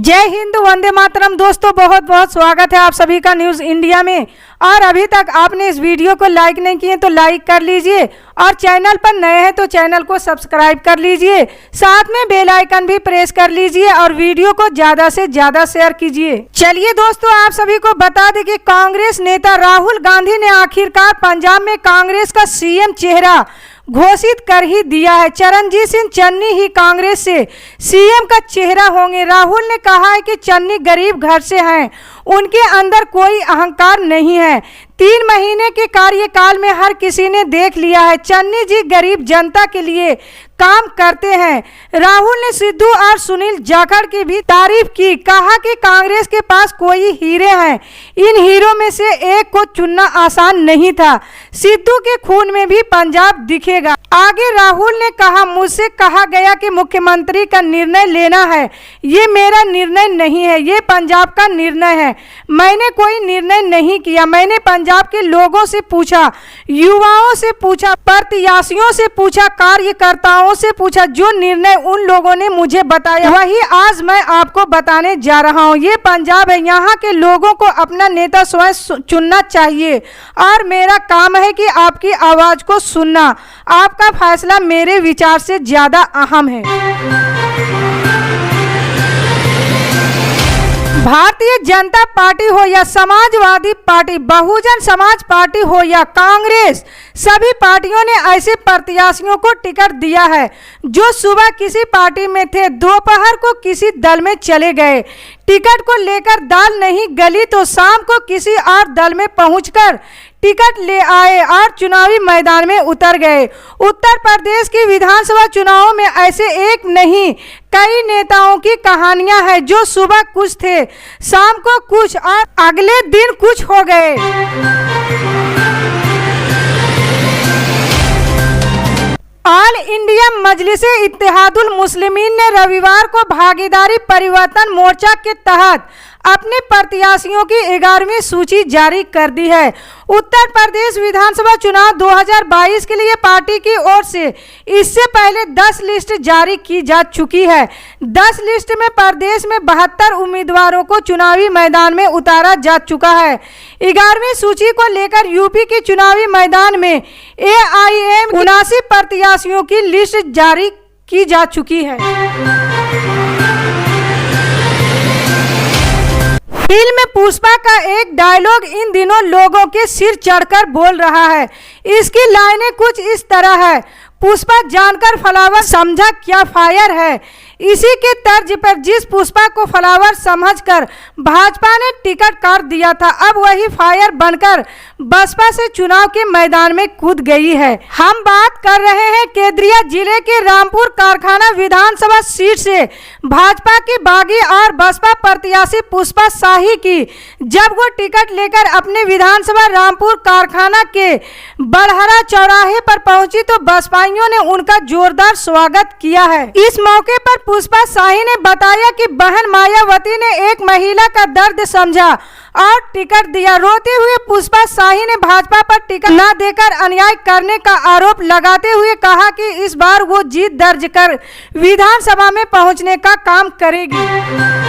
जय हिंद, वंदे मातरम। दोस्तों बहुत बहुत स्वागत है आप सभी का न्यूज़ इंडिया में। और अभी तक आपने इस वीडियो को लाइक नहीं किए तो लाइक कर लीजिए और चैनल पर नए हैं तो चैनल को सब्सक्राइब कर लीजिए, साथ में बेल आइकन भी प्रेस कर लीजिए और वीडियो को ज़्यादा से ज़्यादा शेयर कीजिए। चलिए दोस्तों, आप सभी को बता दें कि कांग्रेस नेता राहुल गांधी ने आखिरकार पंजाब में कांग्रेस का सीएम चेहरा घोषित कर ही दिया है। चरणजीत सिंह चन्नी ही कांग्रेस से सीएम का चेहरा होंगे। राहुल ने कहा है कि चन्नी गरीब घर से हैं, उनके अंदर कोई अहंकार नहीं है। 3 महीने के कार्यकाल में हर किसी ने देख लिया है, चन्नी जी गरीब जनता के लिए काम करते हैं। राहुल ने सिद्धू और सुनील जाखड़ की भी तारीफ की, कहा कि कांग्रेस के पास कोई हीरे हैं, इन हीरो में से एक को चुनना आसान नहीं था। सिद्धू के खून में भी पंजाब दिखेगा। आगे राहुल ने कहा, मुझसे कहा गया कि मुख्यमंत्री का निर्णय लेना है, ये मेरा निर्णय नहीं है, ये पंजाब का निर्णय है। मैंने कोई निर्णय नहीं किया, मैंने पंजाब के लोगों से पूछा, युवाओं से पूछा, प्रत्याशियों से पूछा, कार्यकर्ताओं से पूछा। जो निर्णय उन लोगों ने मुझे बताया वही आज मैं आपको बताने जा रहा हूँ। ये पंजाब है, यहाँ के लोगों को अपना नेता स्वयं चुनना चाहिए और मेरा काम है कि आपकी आवाज को सुनना। आपका फैसला मेरे विचार से ज्यादा अहम है। भारतीय जनता पार्टी हो या समाजवादी पार्टी, बहुजन समाज पार्टी हो या कांग्रेस, सभी पार्टियों ने ऐसे प्रत्याशियों को टिकट दिया है जो सुबह किसी पार्टी में थे, दोपहर को किसी दल में चले गए, टिकट को लेकर दाल नहीं गली तो शाम को किसी और दल में पहुंचकर टिकट ले आए और चुनावी मैदान में उतर गए। उत्तर प्रदेश की विधानसभा चुनावों में ऐसे एक नहीं कई नेताओं की कहानियां हैं जो सुबह कुछ थे, शाम को कुछ और अगले दिन कुछ हो गए। ऑल इंडिया मजलिसे इत्तेहादुल मुस्लिमीन ने रविवार को भागीदारी परिवर्तन मोर्चा के तहत अपने प्रत्याशियों की 11वीं सूची जारी कर दी है। उत्तर प्रदेश विधानसभा चुनाव 2022 के लिए पार्टी की ओर से इससे पहले 10 लिस्ट जारी की जा चुकी है। 10 लिस्ट में प्रदेश में 72 उम्मीदवारों को चुनावी मैदान में उतारा जा चुका है। 11वीं सूची को लेकर यूपी के चुनावी मैदान में AIM 79 प्रत्याशियों की लिस्ट जारी की जा चुकी है। फिल्म में पुष्पा का एक डायलॉग इन दिनों लोगों के सिर चढ़कर बोल रहा है। इसकी लाइनें कुछ इस तरह है, पुष्पा जानकर फ्लावर समझा क्या फायर है। इसी के तर्ज पर जिस पुष्पा को फ्लावर समझकर भाजपा ने टिकट काट दिया था, अब वही फायर बनकर बसपा से चुनाव के मैदान में कूद गई है। हम बात कर रहे हैं केद्रिया जिले के रामपुर कारखाना विधानसभा सीट से भाजपा की बागी और बसपा प्रत्याशी पुष्पा शाही की। जब वो टिकट लेकर अपने विधानसभा रामपुर कारखाना के बड़हरा चौराहे पर पहुंची तो बसपाइयों ने उनका जोरदार स्वागत किया है। इस मौके पर पुष्पा शाही ने बताया कि बहन मायावती ने एक महिला का दर्द समझा और टिकट दिया। रोते हुए पुष्पा शाही ने भाजपा पर टिकट न देकर अन्याय करने का आरोप लगाते हुए कहा कि इस बार वो जीत दर्ज कर विधानसभा में पहुंचने का काम करेगी।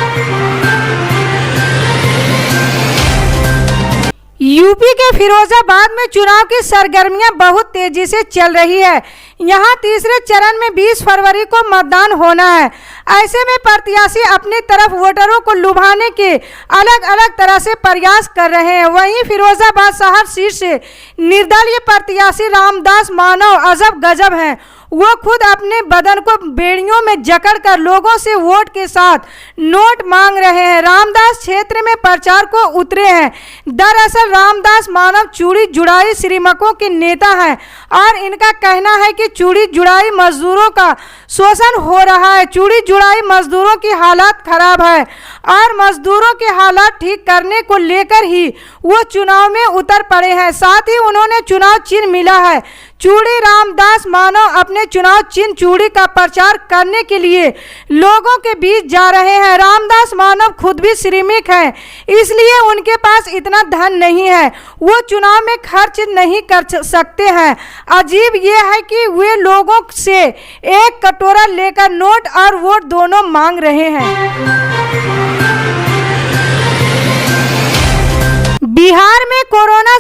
यूपी के फिरोजाबाद में चुनाव की सरगर्मियां बहुत तेजी से चल रही है। यहां तीसरे चरण में 20 फरवरी को मतदान होना है। ऐसे में प्रत्याशी अपनी तरफ वोटरों को लुभाने के अलग अलग तरह से प्रयास कर रहे हैं। वहीं फिरोजाबाद शहर सीट से निर्दलीय प्रत्याशी रामदास मानव अजब गजब हैं। वो खुद अपने बदन को बेड़ियों में जकड़कर लोगों से वोट के साथ नोट मांग रहे हैं। रामदास क्षेत्र में प्रचार को उतरे हैं। दरअसल रामदास मानव चूड़ी जुड़ाई श्रमिकों के नेता हैं और इनका कहना है कि चूड़ी जुड़ाई मजदूरों का शोषण हो रहा है। चूड़ी जुड़ाई मजदूरों की हालत खराब है और मजदूरों के हालात ठीक करने को लेकर ही वो चुनाव में उतर पड़े हैं। साथ ही उन्होंने चुनाव चिन्ह मिला है चूड़ी। रामदास मानव अपने चुनाव चिन्ह चूड़ी का प्रचार करने के लिए लोगों के बीच जा रहे हैं। रामदास मानव खुद भी श्रमिक हैं, इसलिए उनके पास इतना धन नहीं है, वो चुनाव में खर्च नहीं कर सकते हैं। अजीब ये है कि वे लोगों से एक कटोरा लेकर नोट और वोट दोनों मांग रहे हैं।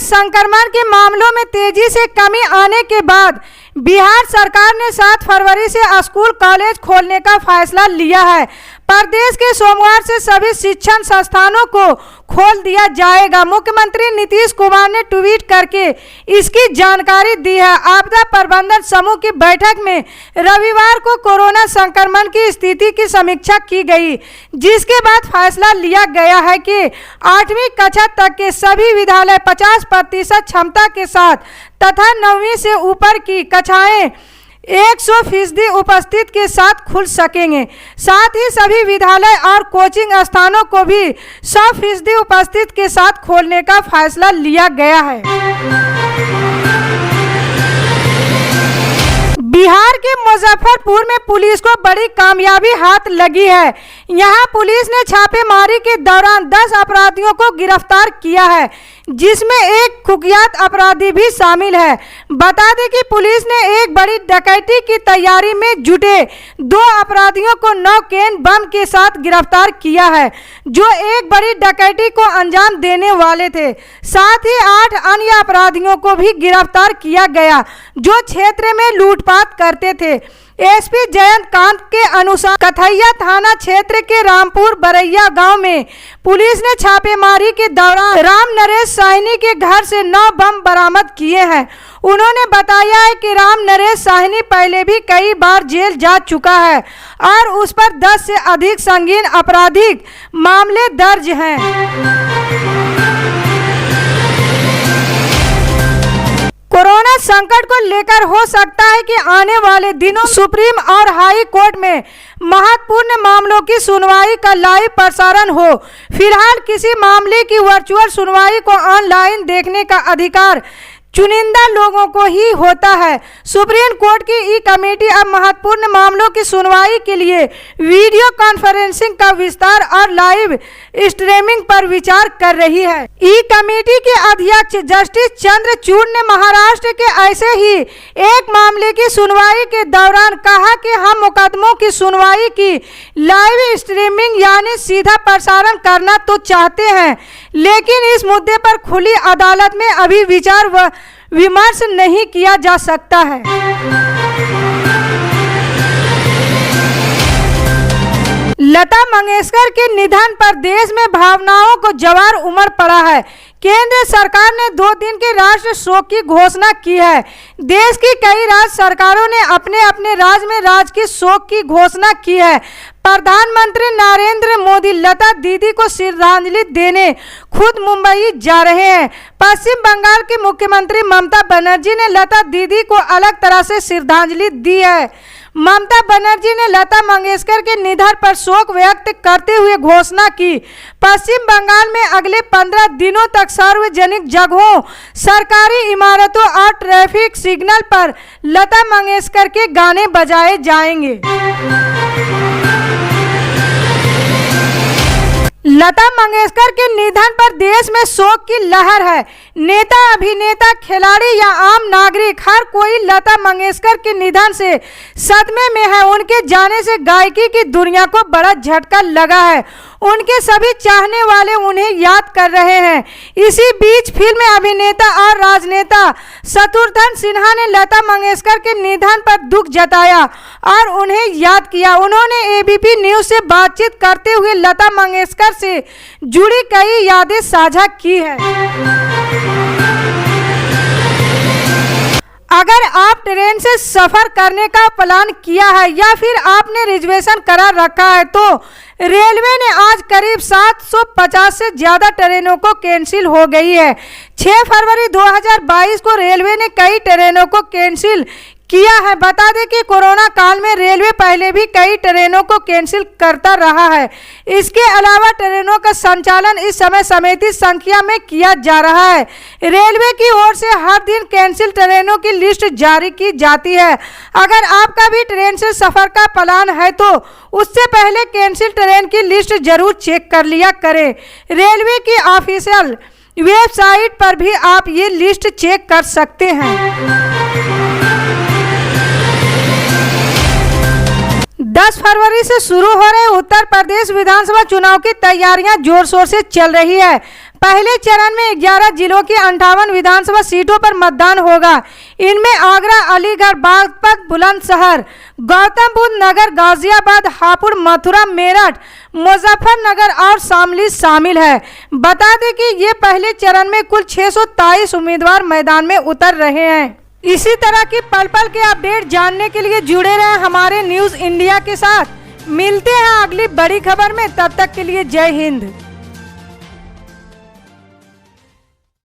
संक्रमण के मामलों में तेजी से कमी आने के बाद बिहार सरकार ने 7 फरवरी से स्कूल कॉलेज खोलने का फैसला लिया है। प्रदेश के सोमवार से सभी शिक्षण संस्थानों को खोल दिया जाएगा। मुख्यमंत्री नीतीश कुमार ने ट्वीट करके इसकी जानकारी दी है। आपदा प्रबंधन समूह की बैठक में रविवार को कोरोना संक्रमण की स्थिति की समीक्षा की गई, जिसके बाद फैसला लिया गया है कि 8वीं कक्षा तक के सभी विद्यालय 50% क्षमता के साथ तथा 9वीं से ऊपर की कक्षाएं 100% उपस्थित के साथ खुल सकेंगे। साथ ही सभी विद्यालय और कोचिंग स्थानों को भी 100% उपस्थित के साथ खोलने का फैसला लिया गया है। बिहार के मुजफ्फरपुर में पुलिस को बड़ी कामयाबी हाथ लगी है। यहां पुलिस ने छापेमारी के दौरान 10 अपराधियों को गिरफ्तार किया है, जिसमें एक कुख्यात अपराधी भी शामिल है। बता दें कि पुलिस ने एक बड़ी डकैती की तैयारी में जुटे 2 अपराधियों को 9 केन बम के साथ गिरफ्तार किया है, जो एक बड़ी डकैती को अंजाम देने वाले थे। साथ ही 8 अन्य अपराधियों को भी गिरफ्तार किया गया, जो क्षेत्र में लूटपाट करते थे। एसपी जयंत कांत के अनुसार कथैया थाना क्षेत्र के रामपुर बरैया गांव में पुलिस ने छापेमारी के दौरान राम नरेश साहनी के घर से 9 बम बरामद किए हैं। उन्होंने बताया है कि राम नरेश साहनी पहले भी कई बार जेल जा चुका है और उस पर 10 से अधिक संगीन आपराधिक मामले दर्ज हैं। कोरोना संकट को लेकर हो सकता है कि आने वाले दिनों सुप्रीम और हाई कोर्ट में महत्वपूर्ण मामलों की सुनवाई का लाइव प्रसारण हो। फिलहाल किसी मामले की वर्चुअल सुनवाई को ऑनलाइन देखने का अधिकार चुनिंदा लोगों को ही होता है। सुप्रीम कोर्ट की ई कमेटी अब महत्वपूर्ण मामलों की सुनवाई के लिए वीडियो कॉन्फ्रेंसिंग का विस्तार और लाइव स्ट्रीमिंग पर विचार कर रही है। ई कमेटी के अध्यक्ष जस्टिस चंद्रचूड़ ने महाराष्ट्र के ऐसे ही एक मामले की सुनवाई के दौरान कहा कि हम मुकदमों की सुनवाई की लाइव स्ट्रीमिंग यानी सीधा प्रसारण करना तो चाहते हैं, लेकिन इस मुद्दे पर खुली अदालत में अभी विचार व विमर्श नहीं किया जा सकता है। लता मंगेशकर के निधन पर देश में भावनाओं को ज्वार उमड़ पड़ा है। केंद्र सरकार ने 2 दिन के राष्ट्र शोक की घोषणा की है। देश की कई राज्य सरकारों ने अपने अपने राज्य में राजकीय शोक की घोषणा की है। प्रधानमंत्री नरेंद्र मोदी लता दीदी को श्रद्धांजलि देने खुद मुंबई जा रहे हैं। पश्चिम बंगाल की मुख्यमंत्री ममता बनर्जी ने लता दीदी को अलग तरह से श्रद्धांजलि दी है। ममता बनर्जी ने लता मंगेशकर के निधन पर शोक व्यक्त करते हुए घोषणा की, पश्चिम बंगाल में अगले 15 दिनों तक सार्वजनिक जगहों, सरकारी इमारतों और ट्रैफिक सिग्नल पर लता मंगेशकर के गाने बजाए जाएंगे। लता मंगेशकर के निधन पर देश में शोक की लहर है। नेता, अभिनेता, खिलाड़ी या आम नागरिक हर कोई लता मंगेशकर के निधन से सदमे में है। उनके जाने से गायकी की दुनिया को बड़ा झटका लगा है। उनके सभी चाहने वाले उन्हें याद कर रहे हैं। इसी बीच फिल्म अभिनेता और राजनेता शत्रुघ्न सिन्हा ने लता मंगेशकर के निधन पर दुख जताया और उन्हें याद किया। उन्होंने एबीपी न्यूज से बातचीत करते हुए लता मंगेशकर से जुड़ी कई यादें साझा की है। अगर आप ट्रेन से सफर करने का प्लान किया है या फिर आपने रिजर्वेशन करा रखा है, तो रेलवे ने आज करीब 750 से ज़्यादा ट्रेनों को कैंसिल हो गई है। 6 फरवरी 2022 को रेलवे ने कई ट्रेनों को कैंसिल किया है। बता दें कि कोरोना काल में रेलवे पहले भी कई ट्रेनों को कैंसिल करता रहा है। इसके अलावा ट्रेनों का संचालन इस समय सीमित संख्या में किया जा रहा है। रेलवे की ओर से हर दिन कैंसिल ट्रेनों की लिस्ट जारी की जाती है। अगर आपका भी ट्रेन से सफर का प्लान है तो उससे पहले कैंसिल ट्रेन की लिस्ट जरूर चेक कर लिया करें। रेलवे की ऑफिशियल वेबसाइट पर भी आप ये लिस्ट चेक कर सकते हैं। 10 फरवरी से शुरू हो रहे उत्तर प्रदेश विधानसभा चुनाव की तैयारियां जोर शोर से चल रही है। पहले चरण में 11 जिलों की 58 विधानसभा सीटों पर मतदान होगा। इनमें आगरा, अलीगढ़, बागपत, बुलंदशहर, गौतम बुद्ध नगर, गाजियाबाद, हापुड़, मथुरा, मेरठ, मुजफ्फरनगर और शामली शामिल है। बता दें कि ये पहले चरण में कुल 623 उम्मीदवार मैदान में उतर रहे हैं। इसी तरह की पल पल के अपडेट जानने के लिए जुड़े रहें हमारे न्यूज़ इंडिया के साथ। मिलते हैं अगली बड़ी खबर में, तब तक के लिए जय हिंद।